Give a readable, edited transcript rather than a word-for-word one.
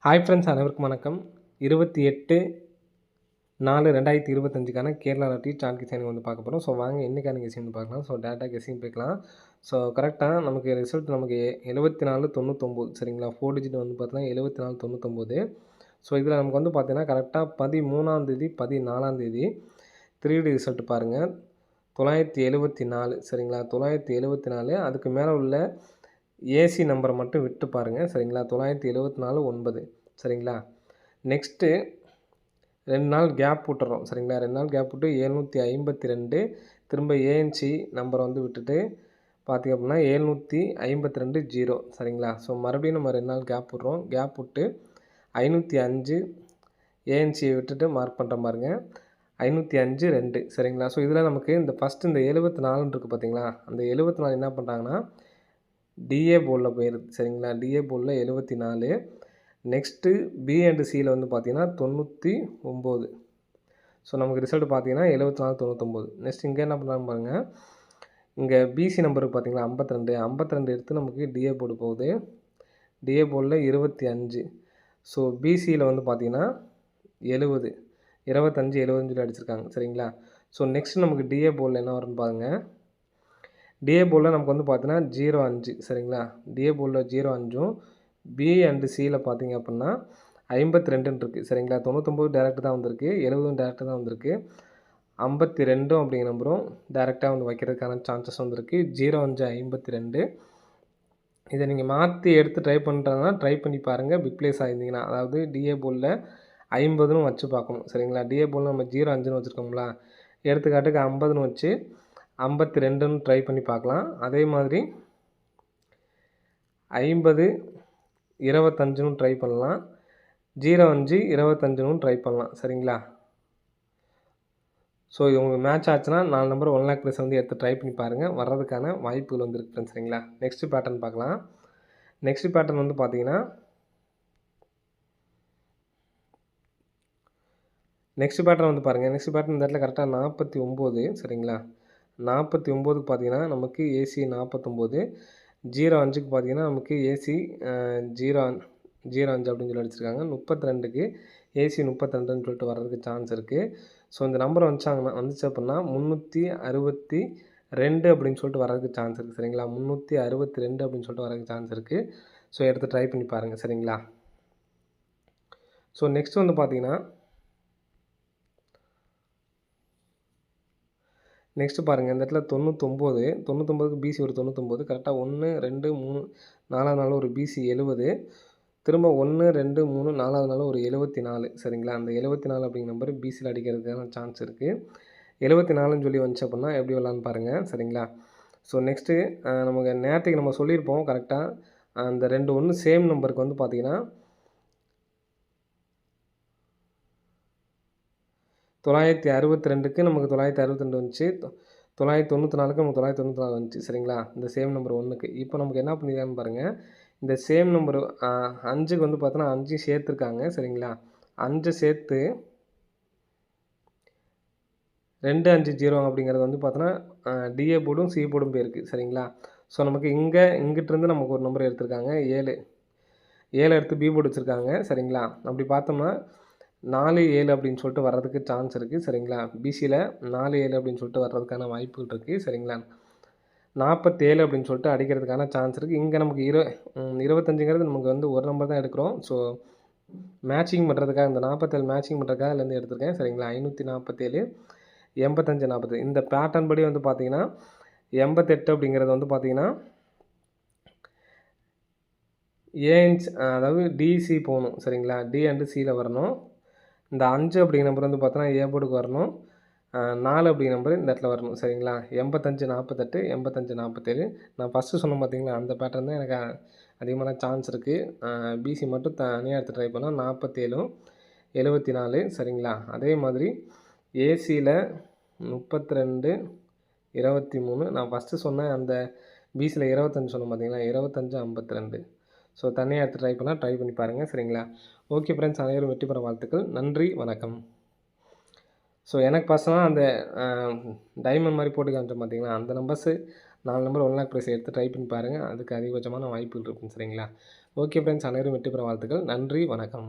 Hi friends, அனைவருக்கும் வணக்கம். 28/4/2025க்கான Kerala lottery chart guessing வந்து பார்க்க போகிறோம். ஸோ வாங்க இன்றைக்கான கெஸிங் வந்து பார்க்கலாம். ஸோ டேட்டா கெஸிங் போய்க்கலாம். ஸோ கரெக்டாக நமக்கு ரிசல்ட் நமக்கு 7499 சரிங்களா. 4 டிஜிட் வந்து பார்த்தீங்கன்னா 7499. ஸோ இதில் நமக்கு வந்து பார்த்தீங்கன்னா கரெக்டாக 13ஆம் தேதி 14ஆம் தேதி 3D ரிசல்ட் பாருங்கள் 974 சரிங்களா. 974 அதுக்கு மேலே உள்ள ஏசி நம்பரை மட்டும் விட்டு பாருங்கள் சரிங்களா. 974 9 சரிங்களா. நெக்ஸ்ட்டு 2 நாள் கேப் விட்டுறோம் சரிங்களா. 2 நாள் கேப் விட்டு 752 திரும்ப ஏஎன்சி நம்பரை வந்து விட்டுட்டு பார்த்திங்க அப்படின்னா 752 0 சரிங்களா. ஸோ மறுபடியும் நம்ம 2 நாள் கேப் விட்றோம். கேப் விட்டு 505 ஏஎன்சியை விட்டுட்டு மார்க் பண்ணுற பாருங்க 505 2 சரிங்களா. ஸோ இதில் நமக்கு இந்த ஃபஸ்ட்டு இந்த 74 இருக்குது பார்த்தீங்களா. அந்த 74 என்ன பண்ணுறாங்கன்னா டிஏ போர்டில் போயிடுது சரிங்களா. டிஏ போர்டில் 74. நெக்ஸ்ட்டு பி அண்ட் சியில் வந்து பார்த்திங்கன்னா 99. ஸோ நமக்கு ரிசல்ட் பார்த்திங்கன்னா 74 99. நெக்ஸ்ட் இங்கே என்ன பண்ணுறாங்க பாருங்கள். இங்கே பிசி நம்பருக்கு பார்த்திங்களா 52 எடுத்து நமக்கு டிஏ போர்டு போகுது. டிஏ போர்டில் 25. ஸோ பிசியில் வந்து பார்த்திங்கன்னா 70 25 75 அடிச்சிருக்காங்க சரிங்களா. ஸோ நெக்ஸ்ட் நமக்கு டிஏ போர்டில் என்ன வரும்னு பாருங்கள். டிஏ போர்டில் நமக்கு வந்து பார்த்தீங்கன்னா 05 சரிங்களா. டிஏ போர்டில் 05ம் பி அண்டு சியில் பார்த்தீங்க அப்படின்னா 52 இருக்குது சரிங்களா. 99 டேரெக்ட் தான் வந்திருக்கு, 70 டேரெக்ட் தான் வந்திருக்கு. 52 அப்படிங்கிற நம்பரும் டேரெக்டாக வந்து வைக்கிறதுக்கான சான்சஸ் வந்திருக்கு. 05 52. இதை நீங்கள் மாற்றி எடுத்து ட்ரை பண்ணுறதுனா ட்ரை பண்ணி பாருங்கள். பிக் பிளேஸ் ஆகிருந்தீங்கன்னா, அதாவது டிஏ போர்டில் 50ன்னு வச்சு பார்க்கணும் சரிங்களா. டிஏ போர்டில் நம்ம 05ன்னு வச்சுருக்கோங்களா, எடுத்துக்காட்டுக்கு 50ன்னு வச்சு 52ன்னு ட்ரை பண்ணி பார்க்கலாம். அதே மாதிரி 50 25ன்னு ட்ரை பண்ணலாம். 05 25ன்னு ட்ரை பண்ணலாம் சரிங்களா. ஸோ இது உங்களுக்கு மேட்ச் ஆச்சுன்னா 4 நம்பர் 1 லேக் ப்ரைஸ் வந்து எடுத்து ட்ரை பண்ணி பாருங்கள். வர்றதுக்கான வாய்ப்புகள் வந்து இருக்குது சரிங்களா. நெக்ஸ்ட்டு பேட்டர்ன் பார்க்கலாம். நெக்ஸ்ட் பேட்டர்ன் வந்து பார்த்தீங்கன்னா நெக்ஸ்ட் பேட்டர்ன் வந்து பாருங்கள். நெக்ஸ்ட் பேட்டர்ன் இந்த இடத்துல கரெக்டாக 49 சரிங்களா. 49க்கு பார்த்தீங்கன்னா நமக்கு ஏசி 49. 05க்கு பார்த்தீங்கன்னா நமக்கு ஏசி 05 அப்படின்னு சொல்லி அடிச்சிருக்காங்க. 32க்கு ஏசி 32ன்னு சொல்லிட்டு வர்றதுக்கு சான்ஸ் இருக்குது. ஸோ இந்த நம்பர் வந்துச்சு அப்படின்னா 362 அப்படின்னு சொல்லிட்டு வர்றதுக்கு சான்ஸ் இருக்குது சரிங்களா. 362 அப்படின்னு சொல்லிட்டு வர்றதுக்கு சான்ஸ் இருக்குது. ஸோ எடுத்து ட்ரை பண்ணி பாருங்கள் சரிங்களா. ஸோ நெக்ஸ்ட் வந்து பார்த்தீங்கன்னா நெக்ஸ்ட்டு பாருங்கள். இந்த இடத்துல 99க்கு பிசி ஒரு 99 கரெக்டாக 1 2 3 4வது நாள் ஒரு பிசி 70 திரும்ப 1 2 3 4வது நாள் ஒரு 74 சரிங்களா. அந்த 74 அப்படிங்கிற நம்பர் பிசியில் அடிக்கிறதுக்கான சான்ஸ் இருக்குது. 74ன்னு சொல்லி வந்துச்சு அப்படின்னா எப்படி வரலான்னு பாருங்கள் சரிங்களா. ஸோ நெக்ஸ்ட்டு நமக்கு நேரத்துக்கு நம்ம சொல்லியிருப்போம் கரெக்டாக அந்த 2 1 சேம் நம்பருக்கு வந்து பார்த்திங்கன்னா 962க்கு நமக்கு 962 வந்துச்சு. 994க்கு நமக்கு 994 வந்துச்சு சரிங்களா. இந்த சேம் நம்பர் 1க்கு இப்போ நமக்கு என்ன பண்ணியிருக்காங்கன்னு பாருங்கள். இந்த சேம் நம்பர் 5க்கு வந்து பார்த்தோன்னா 5 சேர்த்துருக்காங்க சரிங்களா. 5 சேர்த்து 250 அப்படிங்கிறது வந்து பார்த்தோன்னா டிஏ போர்டும் சி போர்டும் போயிருக்கு சரிங்களா. ஸோ நமக்கு இங்கிட்டிருந்து நமக்கு ஒரு நம்பர் எடுத்திருக்காங்க 7 எடுத்து பி போர்டு வச்சுருக்காங்க சரிங்களா. அப்படி பார்த்தோம்னா 4 7 அப்படின்னு சொல்லிட்டு வர்றதுக்கு சான்ஸ் இருக்குது சரிங்களா. பிசியில் 4 7 அப்படின்னு சொல்லிட்டு வர்றதுக்கான வாய்ப்புகள் இருக்குது சரிங்களா. 47 அப்படின்னு சொல்லிட்டு அடிக்கிறதுக்கான சான்ஸ் இருக்குது. இங்கே நமக்கு 25ங்கிறது நமக்கு வந்து ஒரு நம்பர் தான் எடுக்கிறோம். ஸோ மேட்சிங் பண்ணுறதுக்காக இந்த 47 மேட்சிங் பண்ணுறதுக்காக இதுலேருந்து எடுத்திருக்கேன் சரிங்களா. 547 85 40 இந்த பேட்டர்ன் படி வந்து பார்த்திங்கன்னா 88 அப்படிங்கிறது வந்து பார்த்திங்கன்னா அதாவது டிசி போகணும் சரிங்களா. டி அண்டு சியில் வரணும். இந்த 5 அப்படிங்கிற நம்பர் வந்து பார்த்தோன்னா ஏ போர்டுக்கு வரணும். 4 அப்படிங்கிற நம்பர் இந்த இடத்துல வரணும் சரிங்களா. 85 48 85 47 நான் ஃபஸ்ட்டு சொன்னேன் பார்த்தீங்களா, அந்த பேட்டர்ன் தான் எனக்கு அதிகமான சான்ஸ் இருக்குது. பிசி மட்டும் தனியாக எடுத்து ட்ரை பண்ணால் 47 74 சரிங்களா. அதே மாதிரி ஏசியில் 32 23 நான் ஃபஸ்ட்டு சொன்னேன். அந்த பிசியில் 25 சொன்னேன் பார்த்தீங்களா, 25 52. ஸோ தனியாக எடுத்து ட்ரை பண்ணால் ட்ரை பண்ணி பாருங்கள் சரிங்களா. ஓகே ஃப்ரெண்ட்ஸ், அனைவரும் வெற்றி பெற வாழ்த்துக்கள். நன்றி, வணக்கம். ஸோ எனக்கு பர்சனலாக அந்த டைமண்ட் மாதிரி போட்டு காமிச்சோம் பார்த்தீங்களா, அந்த நம்பர்ஸு 4 நம்பர் 1 லேக் ப்ரைஸ் எடுத்து ட்ரை பண்ணி பாருங்கள். அதுக்கு அதிகபட்சமான வாய்ப்புகள் இருக்கும் சரிங்களா. ஓகே ஃப்ரெண்ட்ஸ், அனைவரும் வெற்றி பெற வாழ்த்துக்கள். நன்றி, வணக்கம்.